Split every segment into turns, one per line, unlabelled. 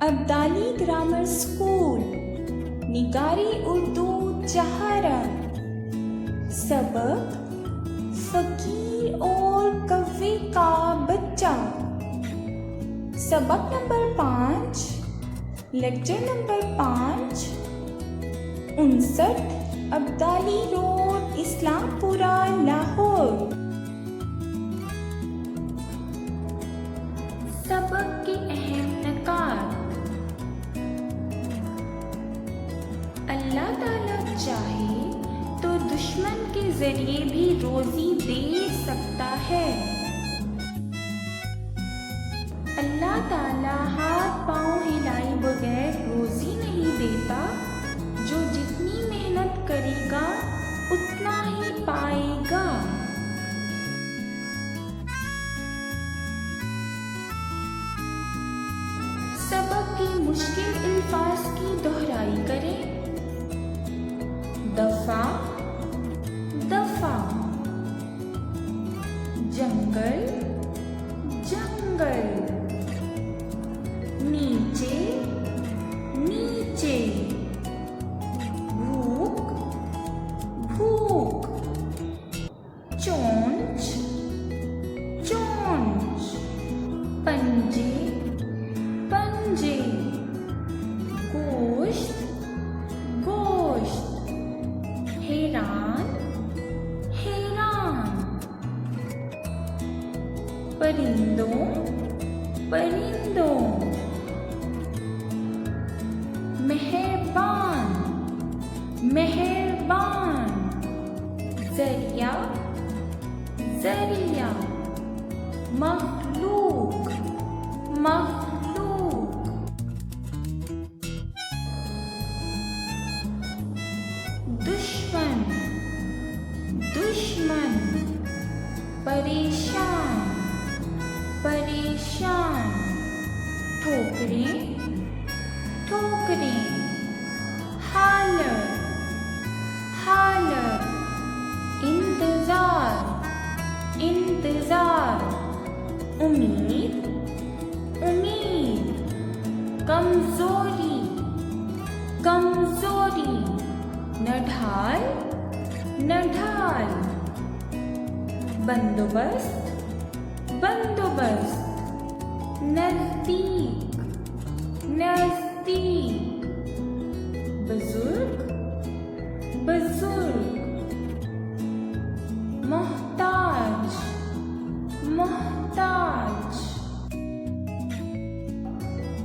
Abdali grammar school, निगारी उर्दू चहारन। सबक फकीर और कव्वे का बच्चा। सबक number 5, lecture number 5, 59, Abdali road, Islampura, Lahore. सबक के अहम नकात। अल्लाह ताला चाहे तो दुश्मन के जरिए भी रोजी दे सकता है। अल्लाह ताला हाथ पांव हिलाए बगैर रोजी नहीं देता। जो जितनी मेहनत करेगा उतना ही पाएगा। सबक की मुश्किल अल्फाज की दोहराई करें। दफा, दफा। जंगल, जंगल। नीचे, नीचे। भूख, भूख। चोंच, चोंच। पंजे, पंजे। गोश्त, गोश्त। हैरान, हैरान। परिंदों, परिंदों। मेहरबान, मेहरबान। जरिया, जरिया। मखलूक, मखलूक। दुश्मन, दुश्मन। परेशान, परेशान। ठोकरें, ठोकरें। हालत, हालत। इंतजार, इंतजार। उम्मीद, उम्मीद। कमजोरी, कमजोरी। नढाल, नढाल। बंदोबस्त, बंदोबस्त। नजदीक, नजदीक। बुजुर्ग, बुजुर्ग। मोहताज, मोहताज।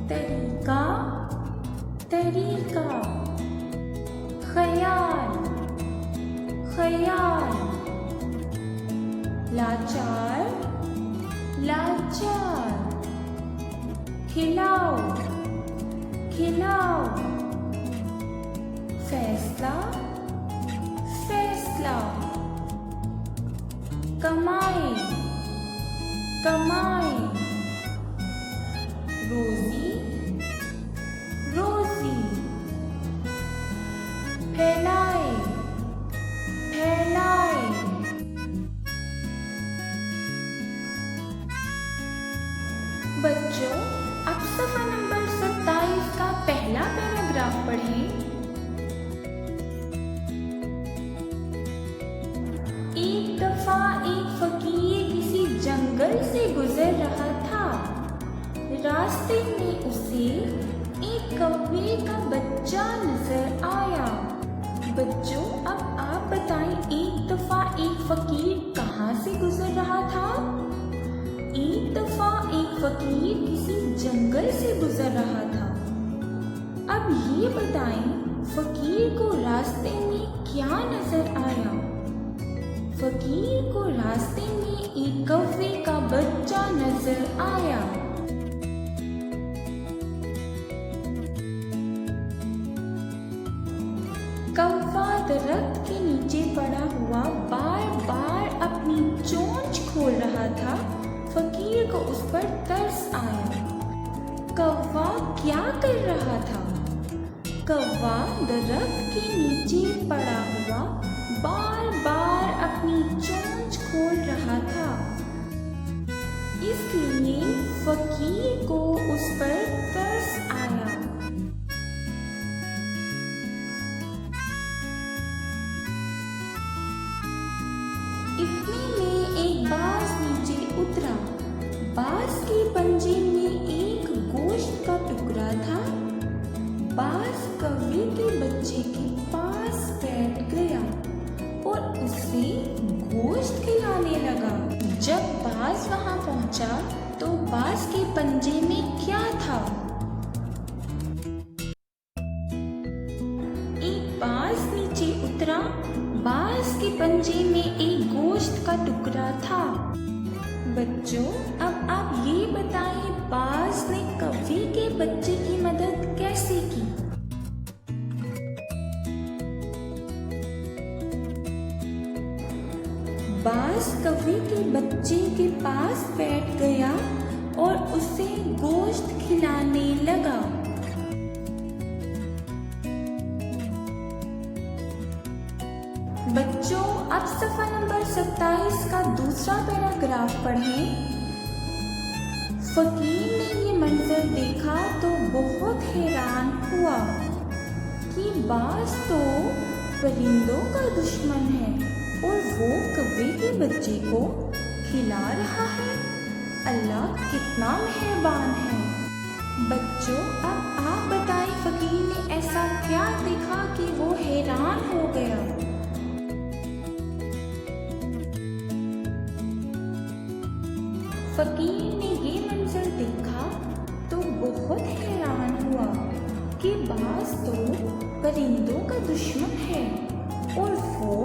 तरीका, तरीका। ख्याल, ख्याल। लाचार, लाचार। खिलाओ, खिलाओ। फैसला, फैसला। कमाए, कमाए। रोजी, रोजी। फैलाए, फैलाए। बच्चों, अब सफ़ा नंबर 27 का पहला पैराग्राफ पढ़ें। एक दफा एक फकीर किसी जंगल से गुजर रहा था। रास्ते में उसे एक कौवे का बच्चा नजर आया। बच्चों, अब आप बताएं, एक दफा एक फकीर कहाँ से गुजर रहा था? एक दफा एक फकीर किसी जंगल से गुजर रहा था। अब ये बताएं, फकीर को रास्ते में क्या नजर आया? फकीर को रास्ते में एक कौवे का बच्चा नजर आया। कौवा दरख्त के नीचे पड़ा हुआ बार बार अपनी चोंच खोल रहा था। फकीर को उस पर तरस आया। कौवा क्या कर रहा था? कौवा दरख्त के नीचे पड़ा हुआ बार बार अपनी चोंच खोल रहा था। इसलिए फकीर को उस पर तरस आया। बच्चे के पास बैठ गया और उसे गोश्त खिलाने लगा। जब बाज वहां पहुंचा तो बाज के पंजे में क्या था? एक बाज नीचे उतरा। बाज के पंजे में एक गोश्त का टुकड़ा था। बच्चों, अब आप ये बताएं, बाज ने कौवे के बच्चे की मदद कैसे की? बाज कौवे के बच्चे के पास बैठ गया और उसे गोश्त खिलाने लगा। बच्चों, अब सफ़ा नंबर 27 का दूसरा पैराग्राफ पढ़ें। फकीर ने ये मंजर देखा तो बहुत हैरान हुआ कि बाज तो परिंदों का दुश्मन है और वो कौवे के बच्चे को खिला रहा है। अल्लाह कितना मेहरबान है। बच्चों, अब आप बताएं, फकीर ने ऐसा क्या देखा कि वो हैरान हो गया? फकीर ने ये मंजर देखा तो बहुत हैरान हुआ कि बाज तो परिंदों का दुश्मन है और वो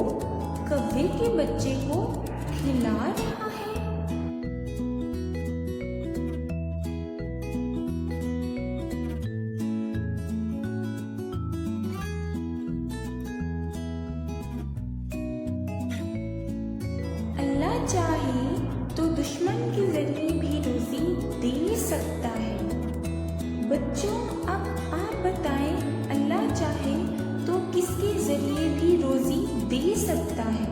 कौवे के बच्चे को खिला रहा है। अल्लाह चाहे तो दुश्मन के जरिए भी रोजी दे सकता है। बच्चों, अब आप बताएं, अल्लाह चाहे तो किसके जरिए भी रोजी दे सकता है?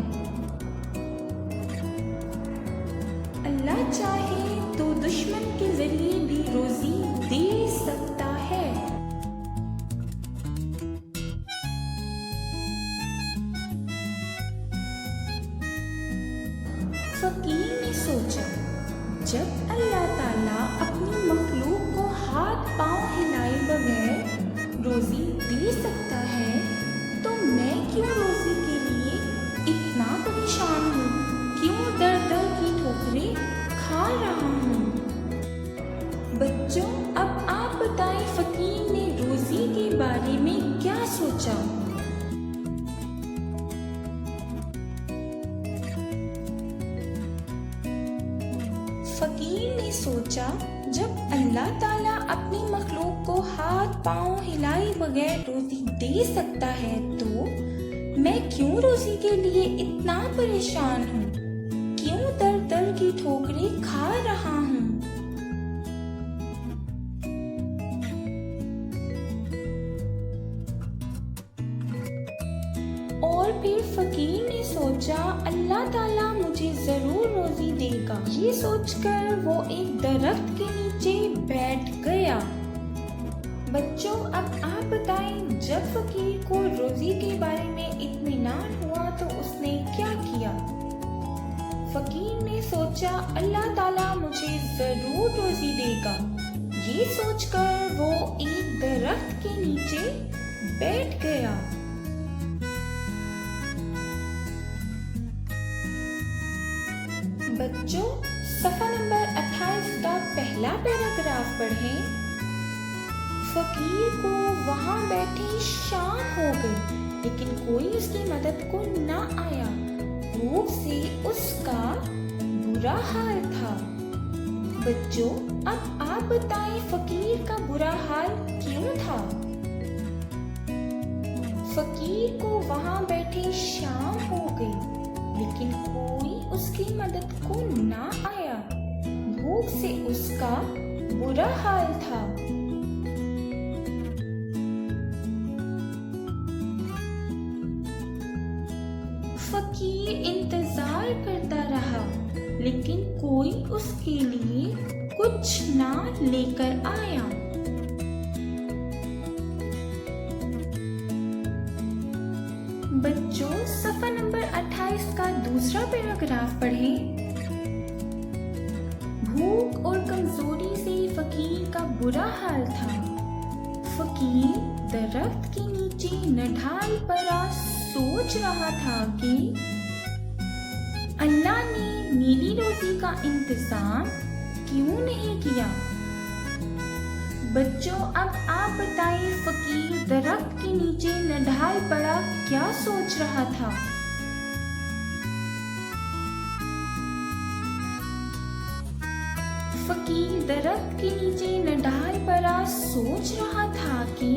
अल्लाह चाहे तो दुश्मन के जरिए भी रोजी दे सकता है। फकीर ने सोचा, जब अल्लाह ताला अपनी मखलूक को हाथ पांव हिलाए बगैर रोजी दे सकता है तो मैं क्यों रोजी के लिए इतना परेशान हूँ? क्यों दर दर की ठोकरें खा रहा हूँ? बच्चों, अब आप बताएं, फकीर ने रोजी के बारे में क्या सोचा? फकीर ने सोचा, जब अल्लाह ताला अपनी मखलूक को हाथ पांव हिलाए बगैर रोजी दे सकता है तो मैं क्यों रोजी के लिए इतना परेशान हूँ? क्यों दर दर की ठोकरें खा रहा हूँ? और फिर फकीर ने सोचा, अल्लाह ताला मुझे जरूर रोजी देगा। ये सोचकर वो एक दरख्त के नीचे बैठ गया। बच्चों, अब आप बताएं, जब फकीर को रोजी के बारे में इत्मीनान हुआ तो उसने क्या किया? फकीर ने सोचा, अल्लाह ताला मुझे जरूर रोजी देगा। ये सोचकर वो एक दरख्त के नीचे बैठ गया। बच्चों, सफ़ा नंबर 28 का पहला पैराग्राफ पढ़ें। फकीर को वहां बैठे शाम हो गई लेकिन कोई उसकी मदद को न आया। भूख से उसका बुरा हाल था। बच्चों, अब आप बताएं, फकीर का बुरा हाल क्यों था? फकीर को वहां बैठे शाम हो गई लेकिन कोई उसकी मदद को ना आया। भूख से उसका बुरा हाल था। फकीर इंतजार करता रहा लेकिन कोई उसके लिए कुछ ना लेकर आया। बच्चों, सफ़ा नंबर 28 का दूसरा पैराग्राफ पढ़ें। भूख और कमजोरी से फकीर का बुरा हाल था। फकीर दरख्त के नीचे नीचे नढाल पड़ा सोच रहा था कि अल्लाह ने मेरी रोजी का इंतजाम क्यों नहीं किया। बच्चों, अब आप बताइए, फकीर दरख्त के नीचे नढाल पड़ा क्या सोच रहा था। फकीर दरख्त के नीचे नढाल पड़ा सोच रहा था कि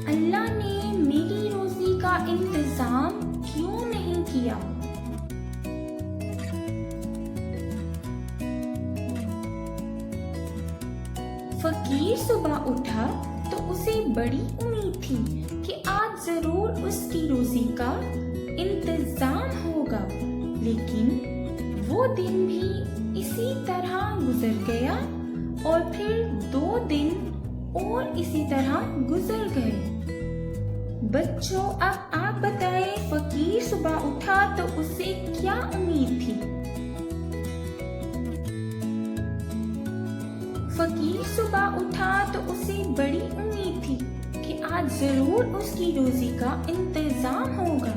अल्लाह ने मेरी रोजी का इंतजाम क्यों नहीं किया। फकीर सुबह उठा तो उसे बड़ी उम्मीद थी कि आज जरूर उसकी रोजी का इंतजाम होगा, लेकिन वो दिन भी इसी तरह गुजर गया और फिर 2 दिन और इसी तरह गुजर गए। बच्चों, अब आप बताएं, फकीर सुबह उठा तो उसे क्या उम्मीद थी। फकीर सुबह उठा तो उसे बड़ी उम्मीद थी कि आज जरूर उसकी रोजी का इंतजाम होगा,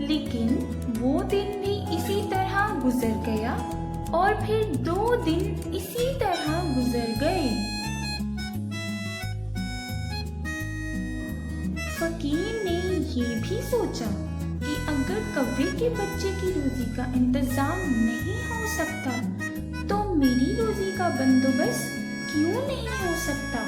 लेकिन वो दिन भी इसी तरह गुजर गया और फिर 2 दिन इसी तरह गुजर गए। फकीर ने ये भी सोचा कि अगर कौवे के बच्चे की रोजी का इंतजाम नहीं हो सकता तो मेरी रोजी का बंदोबस्त क्यों नहीं हो सकता।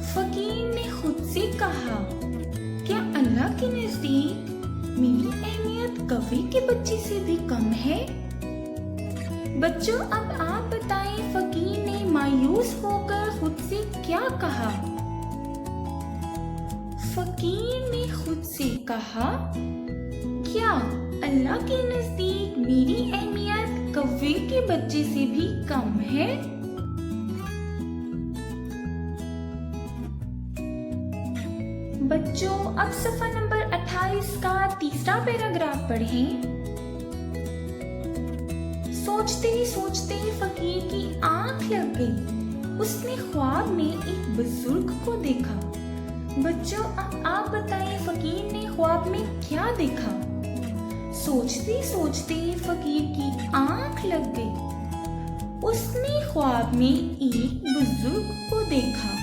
फकीर ने खुद से कहा, क्या अल्लाह के नजदीक मेरी अहमियत कौवे के बच्चे से भी कम है। बच्चों, अब आप बताएं, फकीर ने मायूस होकर खुद से क्या कहा। फकीर ने खुद से कहा, क्या अल्लाह के नजदीक मेरी अहमियत कौवे के बच्चे से भी कम है। बच्चों, अब सफा नंबर 28 का तीसरा पैराग्राफ पढ़ें। सोचते ही सोचते फकीर की आंख लग गई। उसने ख्वाब में एक बुजुर्ग को देखा। बच्चों, अब आप बताएं, फकीर ने ख्वाब में क्या देखा। सोचते सोचते फकीर की आंख लग गई। उसने ख्वाब में एक बुजुर्ग को देखा।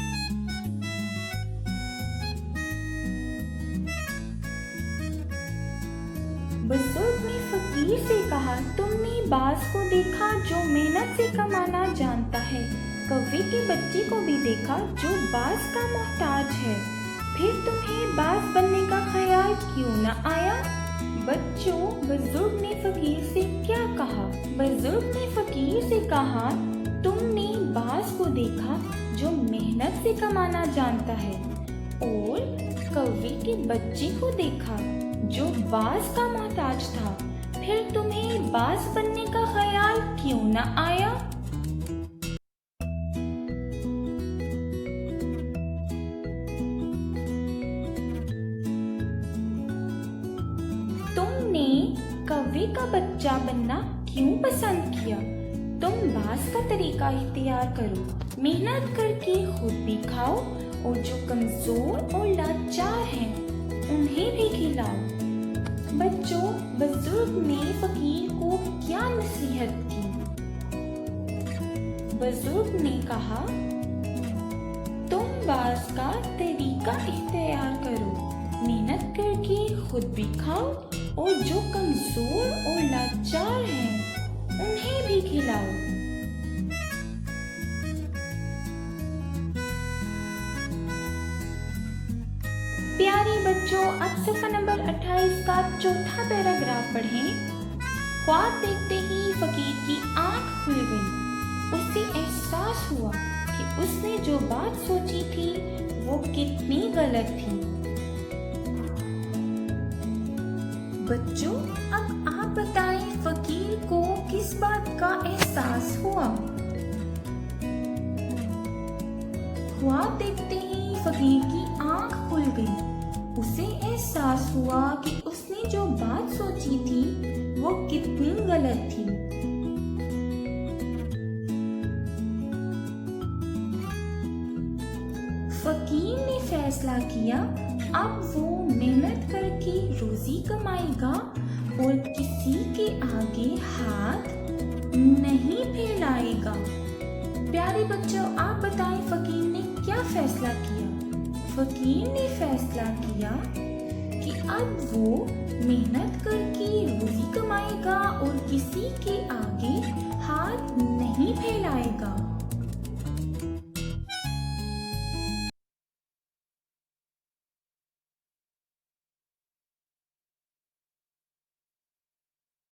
बुजुर्ग ने फकीर से कहा, तुमने बाज को देखा जो मेहनत से कमाना जानता है, कौवे के बच्चे को भी देखा जो बाज का मोहताज है, फिर तुम्हें बाज बनने का ख्याल क्यों न आया। बच्चों, बुजुर्ग ने फकीर से क्या कहा। बुजुर्ग ने फकीर से कहा, तुमने बाज को देखा जो मेहनत से कमाना जानता है और कौवे के बच्चे को देखा जो बाज का मोहताज था, फिर तुम्हें बाज बनने का ख्याल क्यों न आया। तुमने कौवे का बच्चा बनना क्यों पसंद किया। तुम बाज का तरीका इख्तियार करो, मेहनत करके खुद भी खाओ और जो कमजोर और लाचार हैं उन्हें भी खिलाओ। बच्चों, बुजुर्ग ने फकीर को क्या नसीहत की। बुजुर्ग ने कहा, तुम बाज का तरीका इख्तियार करो, मेहनत करके खुद भी खाओ और जो कमजोर और लाचार हैं उन्हें भी खिलाओ। प्यारे बच्चों, अब सफा नंबर 28 का चौथा पैराग्राफ पढ़ें। ख्वाब देखते ही फकीर की आंख खुल गई। उसे एहसास हुआ कि उसने जो बात सोची थी वो कितनी गलत थी। बच्चों, अब आप बताएं, फकीर को किस बात का एहसास हुआ। ख्वाब देखते ही फकीर की आंख खुल गई। उसे एहसास हुआ कि उसने जो बात सोची थी वो कितनी गलत थी। फैसला किया अब वो मेहनत करके रोजी कमाएगा और किसी के आगे हाथ नहीं फैलाएगा। प्यारे बच्चों, आप बताएं फकीर ने क्या फैसला किया? फकीर ने फैसला किया कि अब वो मेहनत करके रोजी कमाएगा और किसी के आगे